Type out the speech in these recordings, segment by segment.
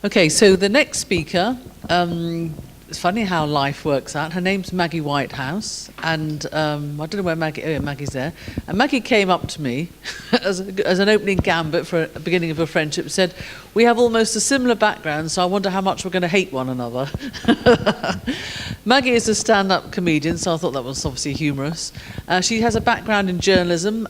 Okay, so the next speaker, it's funny how life works out. Her name's Maggy Whitehouse, and I don't know where Maggie, oh yeah, Maggie's there. And Maggie came up to me as an opening gambit for a beginning of a friendship, said, "We have almost a similar background, so I wonder how much we're going to hate one another." Maggie is a stand-up comedian, so I thought that was obviously humorous. She has a background in journalism,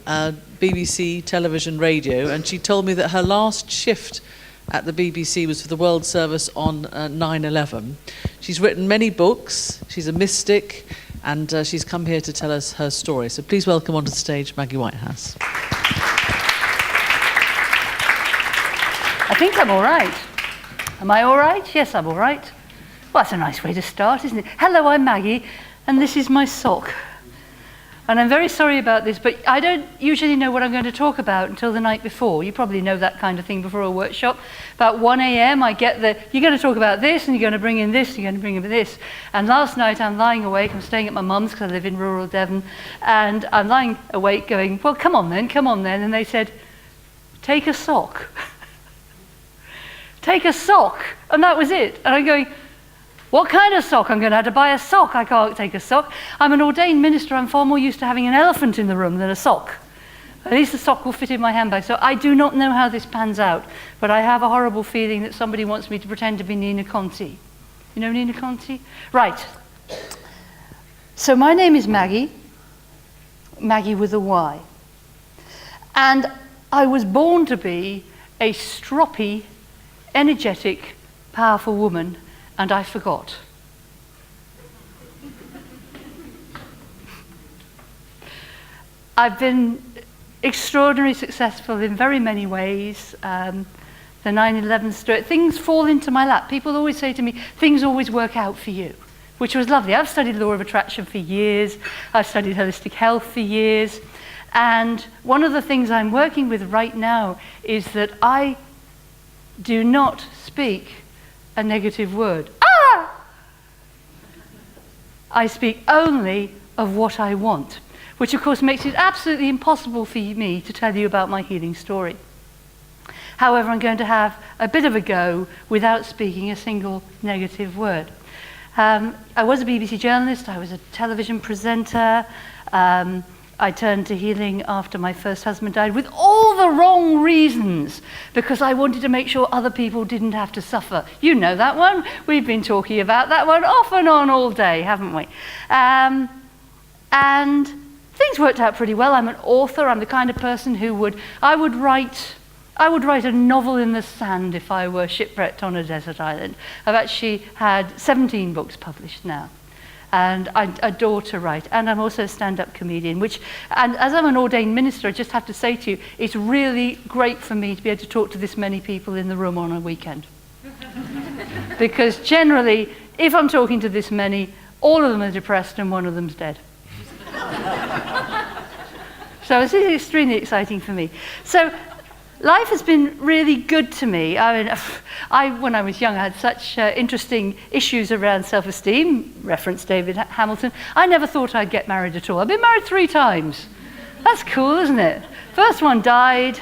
BBC, television, radio, and she told me that her last shift at the BBC was for the World Service on 9/11. She's written many books, she's a mystic, and she's come here to tell us her story. So please welcome onto the stage Maggy Whitehouse. I think I'm all right. Am I all right? Yes, I'm all right. Well, that's a nice way to start, isn't it? Hello, I'm Maggie, and this is my sock. And I'm very sorry about this, but I don't usually know what I'm going to talk about until the night before. You probably know that kind of thing before a workshop. About 1 a.m. I get you're going to talk about this, and you're going to bring in this, you're going to bring in this. And last night I'm lying awake, I'm staying at my mum's because I live in rural Devon, and I'm lying awake going, well, come on then. And they said, take a sock. Take a sock. And that was it. And I'm going, what kind of sock? I'm going to have to buy a sock. I can't take a sock. I'm an ordained minister. I'm far more used to having an elephant in the room than a sock. At least the sock will fit in my handbag. So I do not know how this pans out, but I have a horrible feeling that somebody wants me to pretend to be Nina Conti. You know Nina Conti? Right. So my name is Maggie. Maggie with a Y. And I was born to be a stroppy, energetic, powerful woman, and I forgot. I've been extraordinarily successful in very many ways. The 9/11 story, things fall into my lap. People always say to me, things always work out for you, which was lovely. I've studied law of attraction for years. I've studied holistic health for years. And one of the things I'm working with right now is that I do not speak a negative word. I speak only of what I want, which of course makes it absolutely impossible for me to tell you about my healing story. However, I'm going to have a bit of a go without speaking a single negative word. I was a BBC journalist, I was a television presenter, I turned to healing after my first husband died with all the wrong reasons, because I wanted to make sure other people didn't have to suffer. You know that one. We've been talking about that one off and on all day, haven't we? And things worked out pretty well. I'm an author. I'm the kind of person who I would write a novel in the sand if I were shipwrecked on a desert island. I've actually had 17 books published now. And I adore to write, and I'm also a stand-up comedian, and as I'm an ordained minister, I just have to say to you, it's really great for me to be able to talk to this many people in the room on a weekend. Because generally, if I'm talking to this many, all of them are depressed and one of them's dead. So this is extremely exciting for me. So life has been really good to me. I mean, when I was young, I had such interesting issues around self-esteem, reference David Hamilton. I never thought I'd get married at all. I've been married 3 times. That's cool, isn't it? First one died.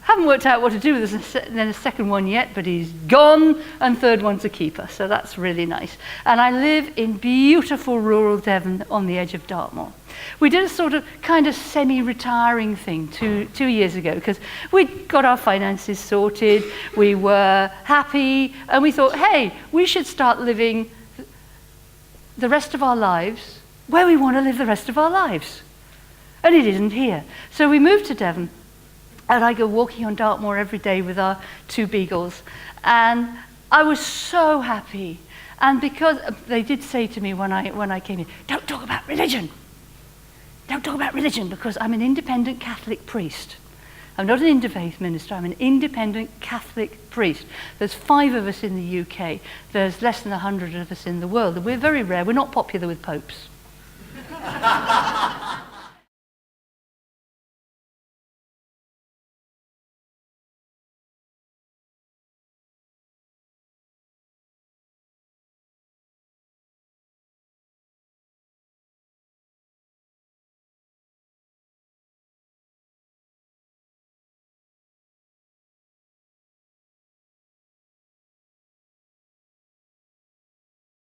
Haven't worked out what to do with then a second one yet, but he's gone, and third one's a keeper, so that's really nice. And I live in beautiful rural Devon on the edge of Dartmoor. We did a sort of kind of semi-retiring thing two years ago, because we'd got our finances sorted, we were happy, and we thought, hey, we should start living the rest of our lives where we want to live the rest of our lives. And it isn't here. So we moved to Devon, and I go walking on Dartmoor every day with our 2 beagles, and I was so happy. And because they did say to me when I came in, don't talk about religion. Don't talk about religion, because I'm an independent Catholic priest. I'm not an interfaith minister, I'm an independent Catholic priest. There's 5 of us in the UK, there's less than 100 of us in the world, and we're very rare, we're not popular with popes.